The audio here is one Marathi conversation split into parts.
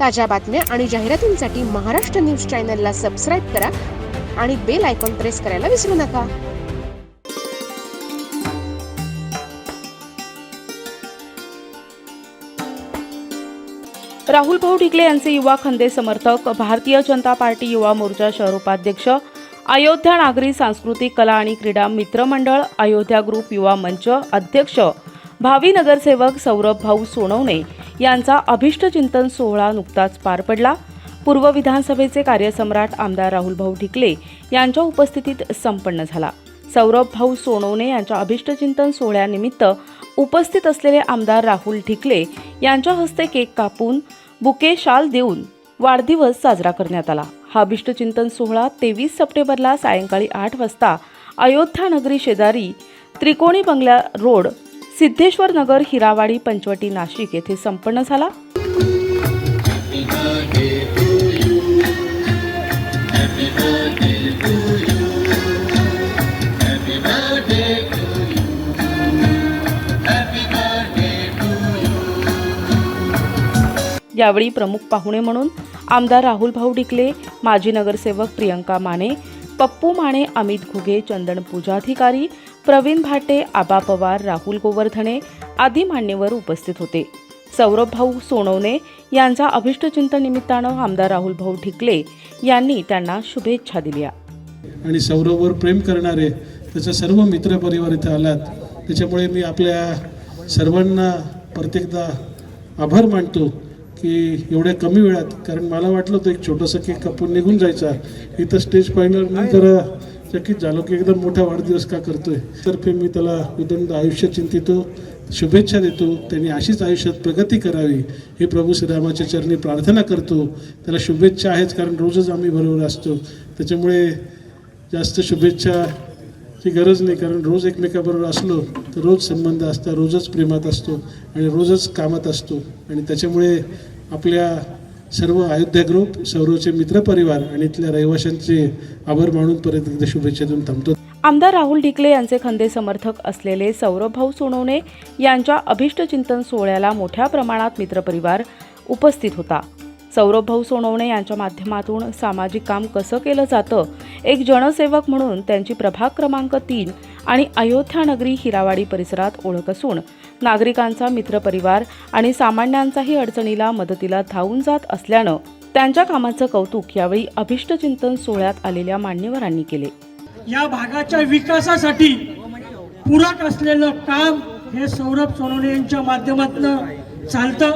ताज्या बातम्या आणि जाहिरातींसाठी महाराष्ट्र न्यूज चॅनलला सबस्क्राईब करा आणि बेल आयकॉन प्रेस करायला विसरू नका. राहुल भाऊ ढिकले यांचे युवा खंदे समर्थक, भारतीय जनता पार्टी युवा मोर्चा शहर उपाध्यक्ष, अयोध्या नागरी सांस्कृतिक कला आणि क्रीडा मित्र मंडळ, अयोध्या ग्रुप युवा मंच अध्यक्ष, भावी नगरसेवक सौरभ भाऊ सोनवणे यांचा अभिष्टचिंतन सोहळा नुकताच पार पडला. पूर्व विधानसभेचे कार्यसम्राट आमदार राहुल भाऊ ढिकले यांच्या उपस्थितीत संपन्न झाला. सौरभ भाऊ सोनवणे यांच्या अभिष्टचिंतन सोहळ्यानिमित्त उपस्थित असलेले आमदार राहुल ढिकले यांच्या हस्ते केक कापून बुके शाल देऊन वाढदिवस साजरा करण्यात आला. हा अभिष्टचिंतन सोहळा 23 सप्टेंबरला सायंकाळी 8 वाजता अयोध्या नगरी शेजारी त्रिकोणी बंगला रोड, सिद्धेश्वर नगर, हिरावाडी, पंचवटी, नाशिक येथे संपन्न झाला. यावेळी प्रमुख पाहुणे म्हणून आमदार राहुल भाऊ ढिकले, माजी नगरसेवक प्रियंका माने, पप्पू माने, अमित घुगे, चंदन पूजाधिकारी, प्रवीण भाटे, आबा पवार, राहुल गोवर्धने आदी मान्यवर उपस्थित होते. सौरभ भाऊ सोनवणे यांच्या अभिष्टचिंतन निमित्तानं आमदार राहुल भाऊ ढिकले यांनी त्यांना शुभेच्छा दिल्या. आणि सौरभवर प्रेम करणारे त्याचा सर्व मित्रपरिवार इथे आलात, त्याच्यामुळे मी आपल्या सर्वांना प्रत्येकदा आभार मानतो की एवढ्या कमी वेळात, कारण मला वाटलं होतं एक छोटंसं केक कापून निघून जायचा. इथं स्टेज पाहिल्यावर मी जरा चकित झालो की एकदम मोठा वाढदिवस का करतोय. तर्फे मी त्याला उदंड आयुष्य चिंतितो, शुभेच्छा देतो. त्यांनी अशीच आयुष्यात प्रगती करावी ही प्रभू श्रीरामाच्या चरणी प्रार्थना करतो. त्याला शुभेच्छा आहेच, कारण रोजच आम्ही बरोबर असतो, त्याच्यामुळे जास्त शुभेच्छाची गरज नाही, कारण रोज एकमेकाबरोबर असलो तर रोज संबंध असतात, रोजच प्रेमात असतो आणि रोजच कामात असतो. आणि त्याच्यामुळे आपल्या सर्व अयोध्या ग्रुप, सौरवचे मित्रपरिवार आणि इथल्या रहिवाशांचे आभार मानून परत एकदा शुभेच्छा देऊन थांबतो. आमदार राहुल ढिकले यांचे खंदे समर्थक असलेले सौरभ भाऊ सोनवणे यांच्या अभिष्टचिंतन सोहळ्याला मोठ्या प्रमाणात मित्रपरिवार उपस्थित होता. सौरभ भाऊ सोनवणे यांच्या माध्यमातून सामाजिक काम कसं केलं जातं, एक जनसेवक म्हणून त्यांची प्रभाग क्रमांक 3 आणि अयोध्या नगरी, हिरावाडी परिसरात ओळख असून नागरिकांचा मित्रपरिवार आणि सामान्यांचाही अडचणीला मदतीला धावून जात असल्यानं त्यांच्या कामाचं कौतुक यावेळी अभिष्टचिंतन सोहळ्यात आलेल्या मान्यवरांनी केले. या भागाच्या विकासासाठी पूरक असलेलं काम हे सौरभ सोनवणे यांच्या माध्यमातून चालतं.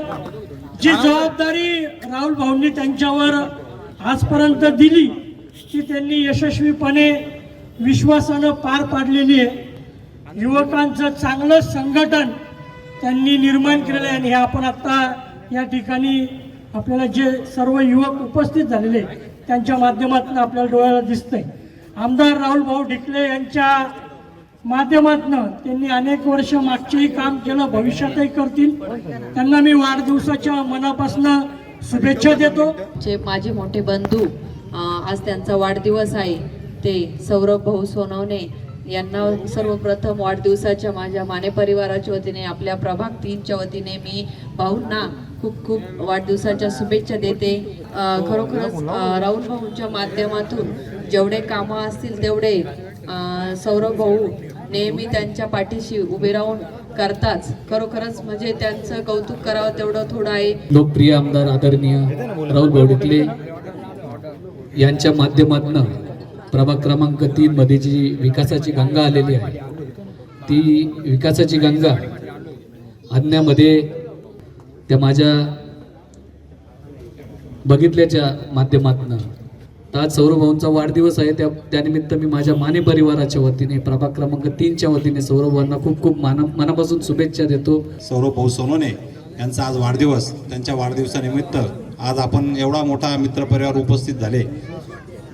जी जबाबदारी राहुल भाऊंनी त्यांच्यावर आजपर्यंत दिली ती त्यांनी यशस्वीपणे विश्वासानं पार पाडलेली आहे. युवकांचं चांगलं संघटन त्यांनी निर्माण केलेलं आहे आणि हे आपण आता या ठिकाणी आपल्याला जे सर्व युवक उपस्थित झालेले त्यांच्या माध्यमातून आपल्याला डोळ्याला दिसतंय. आमदार राहुल भाऊ ढिकले यांच्या माध्यमातून त्यांनी अनेक वर्ष मागचेही काम केलं, भविष्यातही करतील. त्यांना मी वाढदिवसाच्या मनापासून शुभेच्छा देतो. जे माझे मोठे बंधू, आज त्यांचा वाढदिवस आहे, ते सौरभ भाऊ सोनवणे यांना सर्वप्रथम वाढदिवसाच्या माझ्या माने परिवाराच्या वतीने, आपल्या प्रभाग 3च्या वतीने मी भाऊंना खूप खूप वाढदिवसाच्या शुभेच्छा देते. खरोखरच राहुल भाऊंच्या माध्यमातून जेवढे कामं असतील तेवढे सौरभ भाऊ नेहमी त्यांच्या पाठीशी उभे राहून करताच. खरोखरच म्हणजे त्यांचं कौतुक करावं तेवढं थोडं आहे. लोकप्रिय आमदार आदरणीय राहुल भाऊ ढिकले यांच्या माध्यमातून प्रभाग क्रमांक 3 मध्ये जी विकासाची गंगा आलेली आहे, ती विकासाची गंगा आणण्यामध्ये त्या माझ्या बघितल्याच्या माध्यमातून आज सौरभ भाऊंचा वाढदिवस आहे, त्यानिमित्त मी माझ्या माने परिवाराच्या वतीने, प्रभाग क्रमांक 3च्या वतीने सौरभ भाऊंना खूप खूप मनापासून शुभेच्छा देतो. सौरभ भाऊ सोनवणे यांचा आज वाढदिवस, त्यांच्या वाढदिवसानिमित्त आज आपण एवढा मोठा मित्रपरिवार उपस्थित झाले,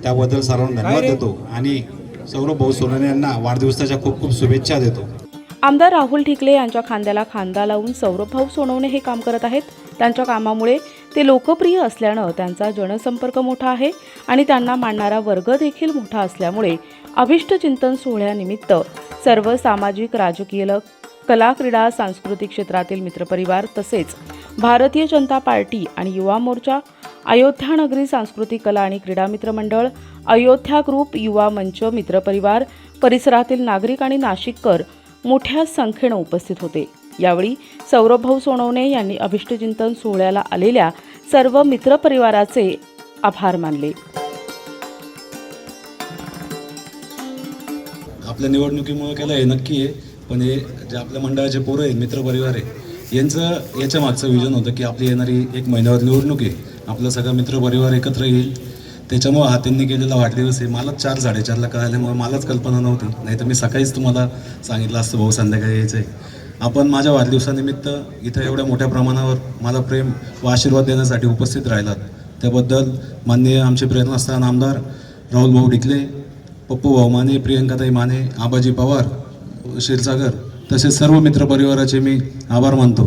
त्याबद्दल सर्वांना धन्यवाद देतो आणि सौरभ भाऊ सोनवणे यांना वाढदिवसाच्या खूप खूप शुभेच्छा देतो. आमदार राहुल ढिकले यांच्या खांद्याला खांदा लावून सौरभ भाऊ सोनवणे हे काम करत आहेत. त्यांच्या कामामुळे ते लोकप्रिय असल्यानं त्यांचा जनसंपर्क मोठा आहे आणि त्यांना मानणारा वर्ग देखील मोठा असल्यामुळे अभिष्टचिंतन सोहळ्यानिमित्त सर्व सामाजिक, राजकीय, कला, क्रीडा, सांस्कृतिक क्षेत्रातील मित्रपरिवार तसेच भारतीय जनता पार्टी आणि युवा मोर्चा, अयोध्या नगरी सांस्कृतिक कला आणि क्रीडा मित्र मंडळ, अयोध्या ग्रुप, युवा मंच, मित्रपरिवार, परिसरातील नागरिक आणि नाशिककर मोठ्या संख्येनं उपस्थित होते. यावेळी सौरभ भाऊ सोनवणे यांनी अभिष्टचिंतन सोहळ्याला आलेल्या सर्व मित्रपरिवाराचे आभार मानले. आपल्या निवडणुकीमुळे केलं हे नक्की आहे, पण हे जे आपल्या मंडळाचे पोरं आहेत, मित्रपरिवार आहे, यांचं याच्या मागचं विजन होतं की आपली येणारी 1 महिन्यावर निवडणूक आहे, आपला सगळा मित्रपरिवार एकत्र येईल. त्याच्यामुळं हा त्यांनी केलेला वाढदिवस आहे. मलाच 4-4:30ला कळाल्यामुळे मलाच कल्पना नव्हती, नाही तर मी सकाळीच तुम्हाला सांगितलं असतं भाऊ संध्याकाळी यायचं आहे. आपण माझ्या वाढदिवसानिमित्त इथं एवढ्या मोठ्या प्रमाणावर मला प्रेम व आशीर्वाद देण्यासाठी उपस्थित राहिलात, त्याबद्दल माननीय आमचे प्रेरणास्थान आमदार राहुल भाऊ डिकले, पप्पू भाऊ माने, प्रियंकाताई माने, आबाजी पवार, क्षीरसागर तसेच सर्व मित्रपरिवाराचे मी आभार मानतो.